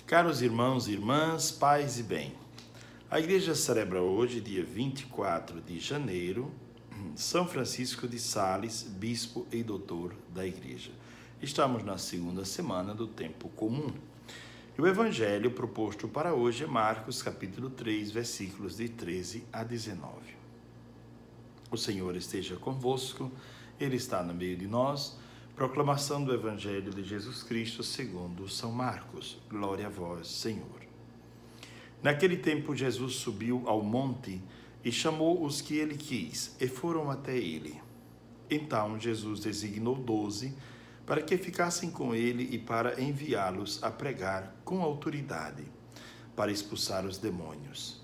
Caros irmãos e irmãs, paz e bem. A igreja celebra hoje, dia 24 de janeiro, São Francisco de Sales, bispo e doutor da igreja. Estamos na segunda semana do tempo comum. E o evangelho proposto para hoje é Marcos, capítulo 3, versículos de 13 a 19. O Senhor esteja convosco, Ele está no meio de nós. Proclamação do Evangelho de Jesus Cristo segundo São Marcos. Glória a vós, Senhor. Naquele tempo, Jesus subiu ao monte e chamou os que ele quis, e foram até ele. Então, Jesus designou 12 para que ficassem com ele e para enviá-los a pregar com autoridade, para expulsar os demônios.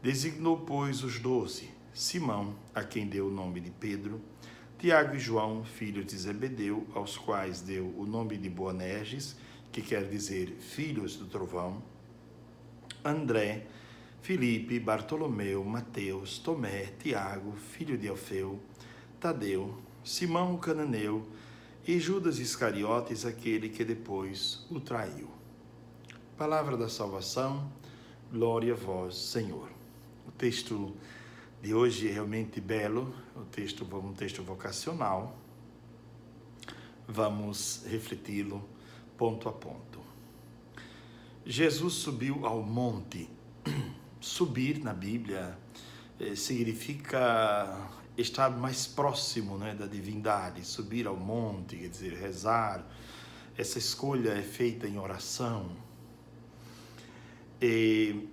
Designou, pois, os 12, Simão, a quem deu o nome de Pedro, Tiago e João, filhos de Zebedeu, aos quais deu o nome de Boanerges, que quer dizer filhos do trovão, André, Filipe, Bartolomeu, Mateus, Tomé, Tiago, filho de Alfeu, Tadeu, Simão o cananeu e Judas Iscariotes, aquele que depois o traiu. Palavra da salvação, glória a vós, Senhor. O texto de hoje é realmente belo, um texto vocacional. Vamos refleti-lo ponto a ponto. Jesus subiu ao monte. Subir na Bíblia significa estar mais próximo, da divindade. Subir ao monte, quer dizer, rezar. Essa escolha é feita em oração. E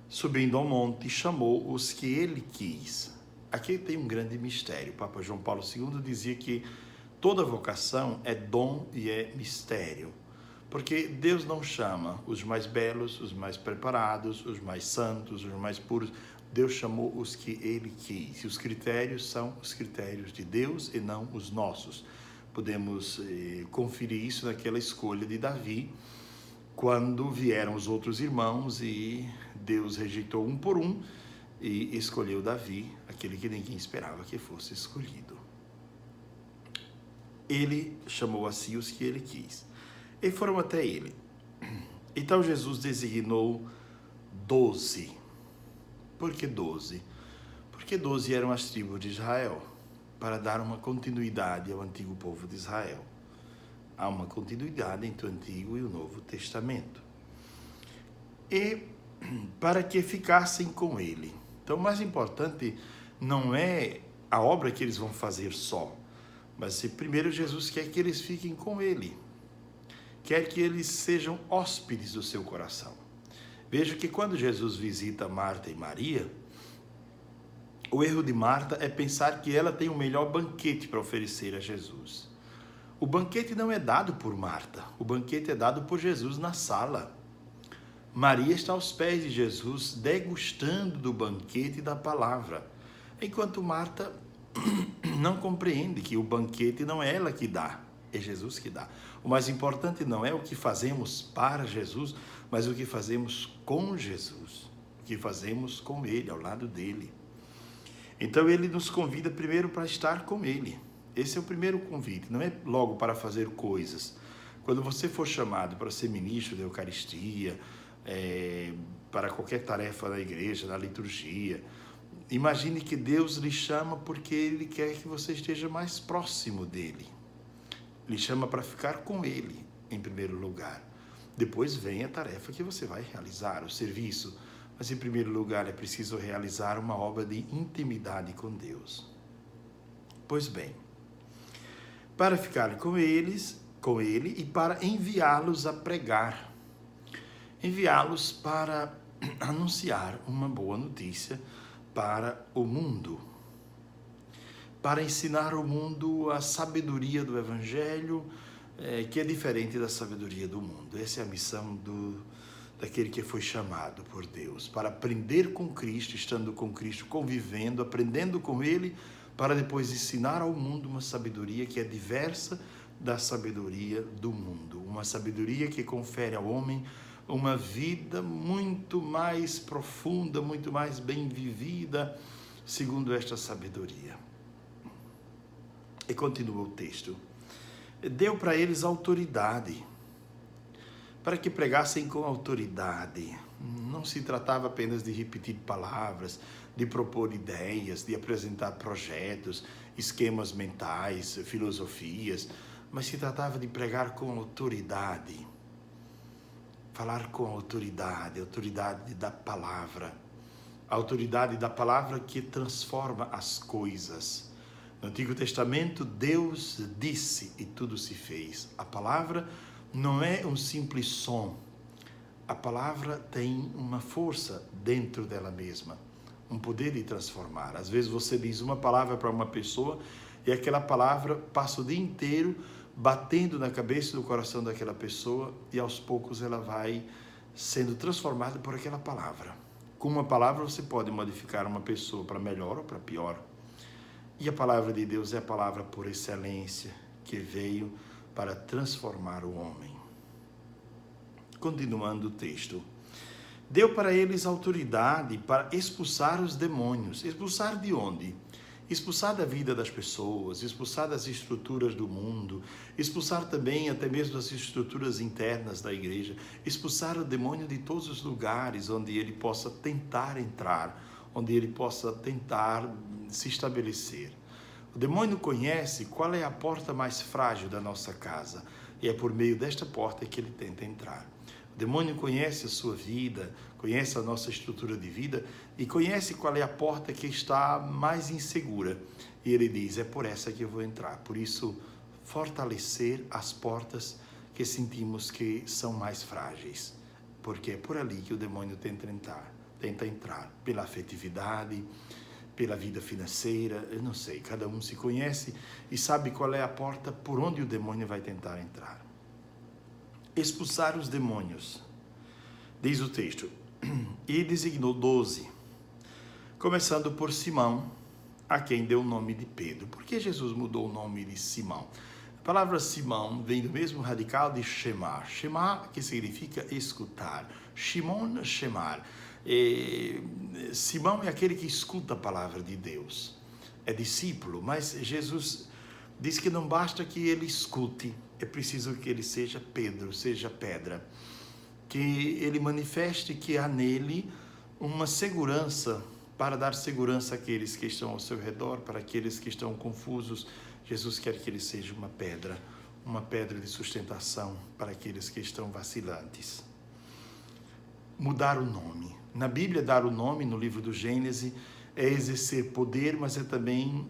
subindo ao monte, chamou os que ele quis. Aqui tem um grande mistério. O Papa João Paulo II dizia que toda vocação é dom e é mistério. Porque Deus não chama os mais belos, os mais preparados, os mais santos, os mais puros. Deus chamou os que ele quis. E os critérios são os critérios de Deus e não os nossos. Podemos conferir isso naquela escolha de Davi, quando vieram os outros irmãos e Deus rejeitou um por um e escolheu Davi, aquele que ninguém esperava que fosse escolhido. Ele chamou a si os que ele quis e foram até ele. Então Jesus designou 12. Por que 12? Porque 12 eram as tribos de Israel, para dar uma continuidade ao antigo povo de Israel. Há uma continuidade entre o Antigo e o Novo Testamento. E para que ficassem com ele. Então, o mais importante não é a obra que eles vão fazer só, mas primeiro Jesus quer que eles fiquem com ele. Quer que eles sejam hóspedes do seu coração. Veja que quando Jesus visita Marta e Maria, o erro de Marta é pensar que ela tem o melhor banquete para oferecer a Jesus. O banquete não é dado por Marta, o banquete é dado por Jesus na sala. Maria está aos pés de Jesus, degustando do banquete da palavra, enquanto Marta não compreende que o banquete não é ela que dá, é Jesus que dá. O mais importante não é o que fazemos para Jesus, mas o que fazemos com Jesus, o que fazemos com Ele, ao lado dele. Então ele nos convida primeiro para estar com Ele. Esse é o primeiro convite, não é logo para fazer coisas. Quando você for chamado para ser ministro da Eucaristia, para qualquer tarefa da igreja, da liturgia, imagine que Deus lhe chama porque Ele quer que você esteja mais próximo dEle. Lhe chama para ficar com Ele, em primeiro lugar. Depois vem a tarefa que você vai realizar, o serviço. Mas, em primeiro lugar, é preciso realizar uma obra de intimidade com Deus. Pois bem, para ficar com Ele e para enviá-los a pregar. Enviá-los para anunciar uma boa notícia para o mundo. Para ensinar ao mundo a sabedoria do Evangelho, que é diferente da sabedoria do mundo. Essa é a missão daquele que foi chamado por Deus, para aprender com Cristo, estando com Cristo, convivendo, aprendendo com Ele, para depois ensinar ao mundo uma sabedoria que é diversa da sabedoria do mundo. Uma sabedoria que confere ao homem uma vida muito mais profunda, muito mais bem vivida, segundo esta sabedoria. E continua o texto. Deu para eles autoridade para que pregassem com autoridade. Não se tratava apenas de repetir palavras, de propor ideias, de apresentar projetos, esquemas mentais, filosofias, mas se tratava de pregar com autoridade. Falar com autoridade, autoridade da palavra. A autoridade da palavra que transforma as coisas. No Antigo Testamento, Deus disse e tudo se fez. A palavra não é um simples som. A palavra tem uma força dentro dela mesma, um poder de transformar. Às vezes você diz uma palavra para uma pessoa e aquela palavra passa o dia inteiro batendo na cabeça e no coração daquela pessoa e aos poucos ela vai sendo transformada por aquela palavra. Com uma palavra você pode modificar uma pessoa para melhor ou para pior. E a palavra de Deus é a palavra por excelência que veio para transformar o homem. Continuando o texto. Deu para eles autoridade para expulsar os demônios. Expulsar de onde? Expulsar da vida das pessoas, expulsar das estruturas do mundo, expulsar também até mesmo das estruturas internas da igreja, expulsar o demônio de todos os lugares onde ele possa tentar entrar, onde ele possa tentar se estabelecer. O demônio conhece qual é a porta mais frágil da nossa casa e é por meio desta porta que ele tenta entrar. O demônio conhece a sua vida, conhece a nossa estrutura de vida e conhece qual é a porta que está mais insegura. E ele diz, é por essa que eu vou entrar. Por isso, fortalecer as portas que sentimos que são mais frágeis. Porque é por ali que o demônio tenta entrar. Pela afetividade, pela vida financeira, eu não sei. Cada um se conhece e sabe qual é a porta por onde o demônio vai tentar entrar. Expulsar os demônios. Diz o texto, e designou 12, começando por Simão, a quem deu o nome de Pedro. Por que Jesus mudou o nome de Simão? A palavra Simão vem do mesmo radical de Shemar. Shemar, que significa escutar. Shimon, Shemar. Simão é aquele que escuta a palavra de Deus. É discípulo, mas Jesus diz que não basta que ele escute, é preciso que ele seja Pedro, seja pedra. Que ele manifeste que há nele uma segurança, para dar segurança àqueles que estão ao seu redor, para aqueles que estão confusos. Jesus quer que ele seja uma pedra de sustentação para aqueles que estão vacilantes. Mudar o nome. Na Bíblia, dar o nome, no livro do Gênesis, é exercer poder, mas é também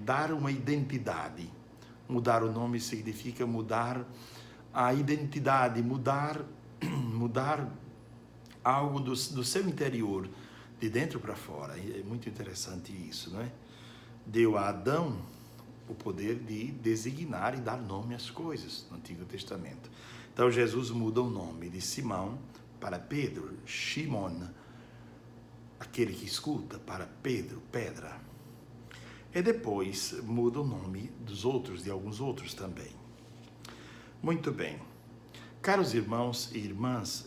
dar uma identidade. Mudar o nome significa mudar a identidade, mudar algo do seu interior, de dentro para fora. É muito interessante isso, não é? Deu a Adão o poder de designar e dar nome às coisas no Antigo Testamento. Então Jesus muda o nome de Simão para Pedro, Shimon, aquele que escuta, para Pedro, pedra. E depois muda o nome dos outros, de alguns outros também. Muito bem. Caros irmãos e irmãs,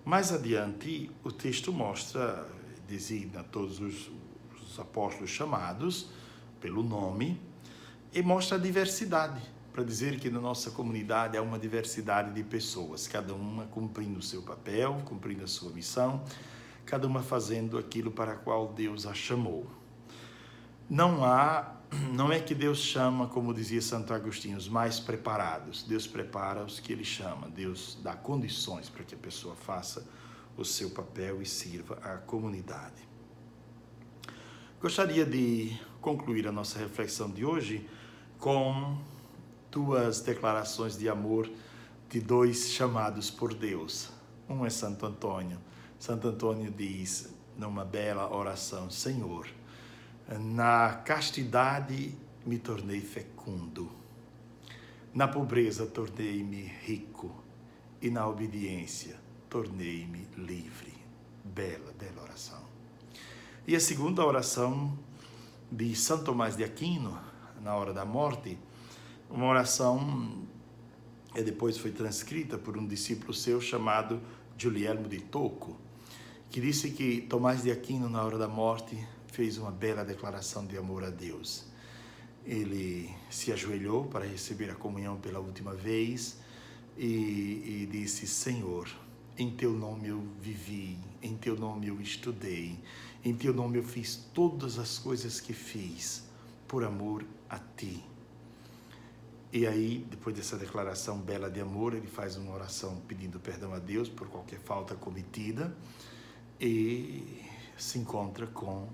mais adiante o texto mostra, designa todos os apóstolos chamados pelo nome e mostra a diversidade, para dizer que na nossa comunidade há uma diversidade de pessoas, cada uma cumprindo o seu papel, cumprindo a sua missão, cada uma fazendo aquilo para a qual Deus a chamou. Não é que Deus chama, como dizia Santo Agostinho, os mais preparados. Deus prepara os que Ele chama. Deus dá condições para que a pessoa faça o seu papel e sirva à comunidade. Gostaria de concluir a nossa reflexão de hoje com duas declarações de amor de dois chamados por Deus. Um é Santo Antônio. Santo Antônio diz, numa bela oração, Senhor, na castidade me tornei fecundo, na pobreza tornei-me rico e na obediência tornei-me livre. Bela, bela oração. E a segunda oração de São Tomás de Aquino, na hora da morte, uma oração que depois foi transcrita por um discípulo seu chamado Guglielmo de Tocco, que disse que Tomás de Aquino, na hora da morte, fez uma bela declaração de amor a Deus. Ele se ajoelhou para receber a comunhão pela última vez e disse: Senhor, em teu nome eu vivi, em teu nome eu estudei, em teu nome eu fiz todas as coisas que fiz por amor a ti. E aí, depois dessa declaração bela de amor, ele faz uma oração pedindo perdão a Deus por qualquer falta cometida e se encontra com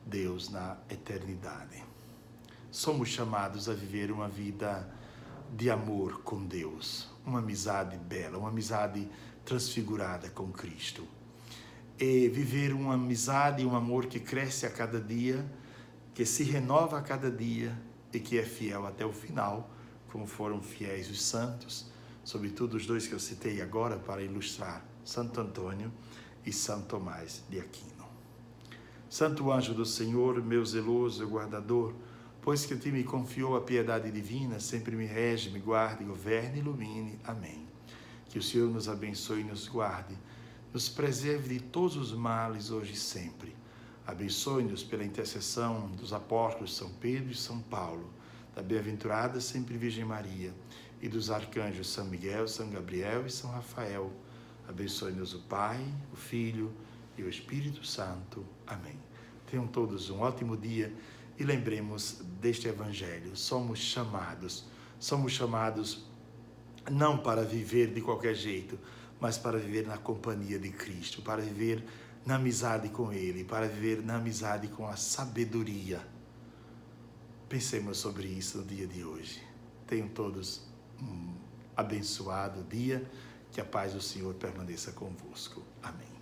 Deus na eternidade. Somos chamados a viver uma vida de amor com Deus, uma amizade bela, uma amizade transfigurada com Cristo. E viver uma amizade e um amor que cresce a cada dia, que se renova a cada dia e que é fiel até o final, como foram fiéis os santos, sobretudo os dois que eu citei agora para ilustrar, Santo Antônio e São Tomás de Aquino. Santo anjo do Senhor, meu zeloso guardador, pois que te me confiou a piedade divina, sempre me rege, me guarde, governe e ilumine. Amém. Que o Senhor nos abençoe e nos guarde, nos preserve de todos os males hoje e sempre. Abençoe-nos pela intercessão dos apóstolos São Pedro e São Paulo, da bem-aventurada sempre Virgem Maria e dos arcanjos São Miguel, São Gabriel e São Rafael. Abençoe-nos o Pai, o Filho e o Espírito Santo. Amém. Tenham todos um ótimo dia e lembremos deste Evangelho. Somos chamados não para viver de qualquer jeito, mas para viver na companhia de Cristo, para viver na amizade com Ele, para viver na amizade com a sabedoria. Pensemos sobre isso no dia de hoje. Tenham todos um abençoado dia, que a paz do Senhor permaneça convosco. Amém.